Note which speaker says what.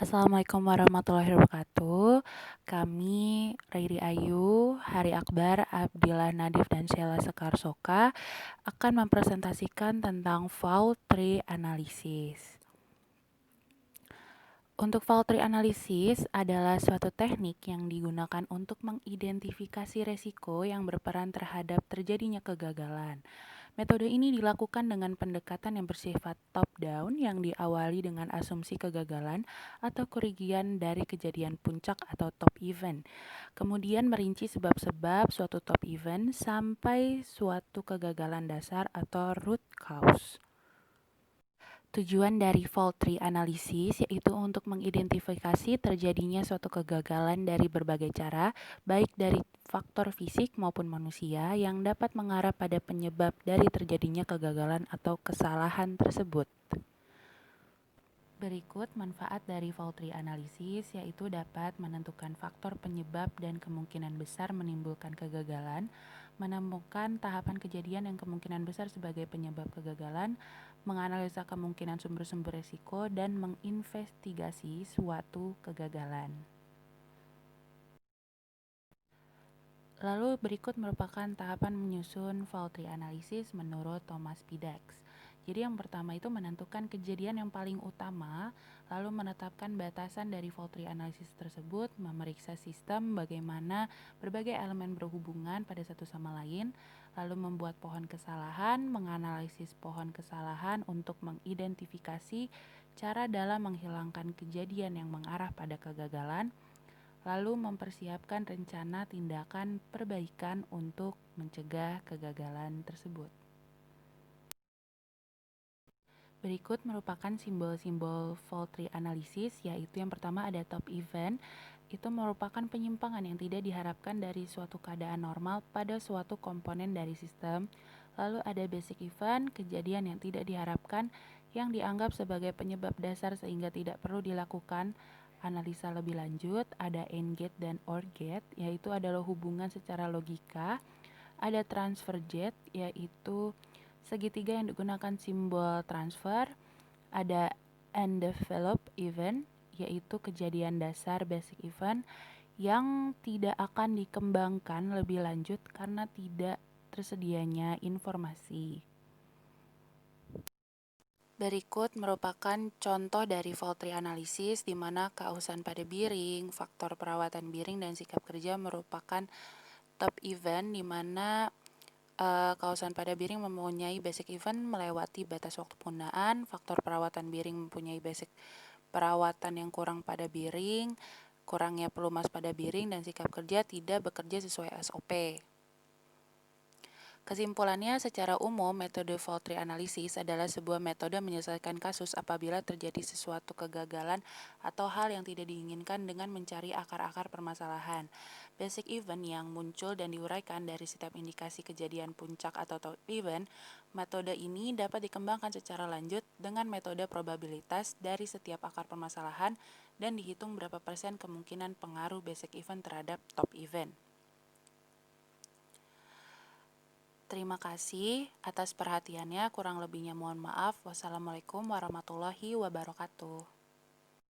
Speaker 1: Assalamualaikum warahmatullahi wabarakatuh. Kami Riri Ayu, Hari Akbar, Abdillah Nadif, dan Sheila Sekarsoka akan mempresentasikan tentang fault tree analysis. Untuk fault tree analysis adalah suatu teknik yang digunakan untuk mengidentifikasi resiko yang berperan terhadap terjadinya kegagalan. Metode ini dilakukan dengan pendekatan yang bersifat top-down yang diawali dengan asumsi kegagalan atau kerugian dari kejadian puncak atau top event. Kemudian merinci sebab-sebab suatu top event sampai suatu kegagalan dasar atau root cause. Tujuan dari fault tree analysis yaitu untuk mengidentifikasi terjadinya suatu kegagalan dari berbagai cara, baik dari faktor fisik maupun manusia yang dapat mengarah pada penyebab dari terjadinya kegagalan atau kesalahan tersebut. Berikut manfaat dari fault tree analysis yaitu dapat menentukan faktor penyebab dan kemungkinan besar menimbulkan kegagalan, menemukan tahapan kejadian yang kemungkinan besar sebagai penyebab kegagalan, menganalisa kemungkinan sumber-sumber risiko, dan menginvestigasi suatu kegagalan. Lalu berikut merupakan tahapan menyusun fault tree analysis menurut Thomas P. Dix. Jadi yang pertama itu menentukan kejadian yang paling utama, lalu menetapkan batasan dari fault tree analysis tersebut, memeriksa sistem bagaimana berbagai elemen berhubungan pada satu sama lain, lalu membuat pohon kesalahan, menganalisis pohon kesalahan untuk mengidentifikasi cara dalam menghilangkan kejadian yang mengarah pada kegagalan, lalu mempersiapkan rencana tindakan perbaikan untuk mencegah kegagalan tersebut. Berikut merupakan simbol-simbol fault tree analysis, yaitu yang pertama ada top event, itu merupakan penyimpangan yang tidak diharapkan dari suatu keadaan normal pada suatu komponen dari sistem. Lalu ada basic event, kejadian yang tidak diharapkan yang dianggap sebagai penyebab dasar sehingga tidak perlu dilakukan analisa lebih lanjut. Ada AND gate dan OR gate, yaitu adalah hubungan secara logika. Ada transfer gate, yaitu segitiga yang digunakan simbol transfer. Ada undeveloped event, yaitu kejadian dasar basic event yang tidak akan dikembangkan lebih lanjut karena tidak tersedianya informasi. Berikut merupakan contoh dari fault tree analysis di mana keausan pada biring, faktor perawatan biring, dan sikap kerja merupakan top event di mana kausan pada biring mempunyai basic event melewati batas waktu penggunaan, faktor perawatan biring mempunyai basic perawatan yang kurang pada biring, kurangnya pelumas pada biring, dan sikap kerja tidak bekerja sesuai SOP. Kesimpulannya, secara umum, metode fault tree analysis adalah sebuah metode menyelesaikan kasus apabila terjadi sesuatu kegagalan atau hal yang tidak diinginkan dengan mencari akar-akar permasalahan. Basic event yang muncul dan diuraikan dari setiap indikasi kejadian puncak atau top event, metode ini dapat dikembangkan secara lanjut dengan metode probabilitas dari setiap akar permasalahan dan dihitung berapa persen kemungkinan pengaruh basic event terhadap top event. Terima kasih atas perhatiannya, kurang lebihnya mohon maaf. Wassalamualaikum warahmatullahi wabarakatuh.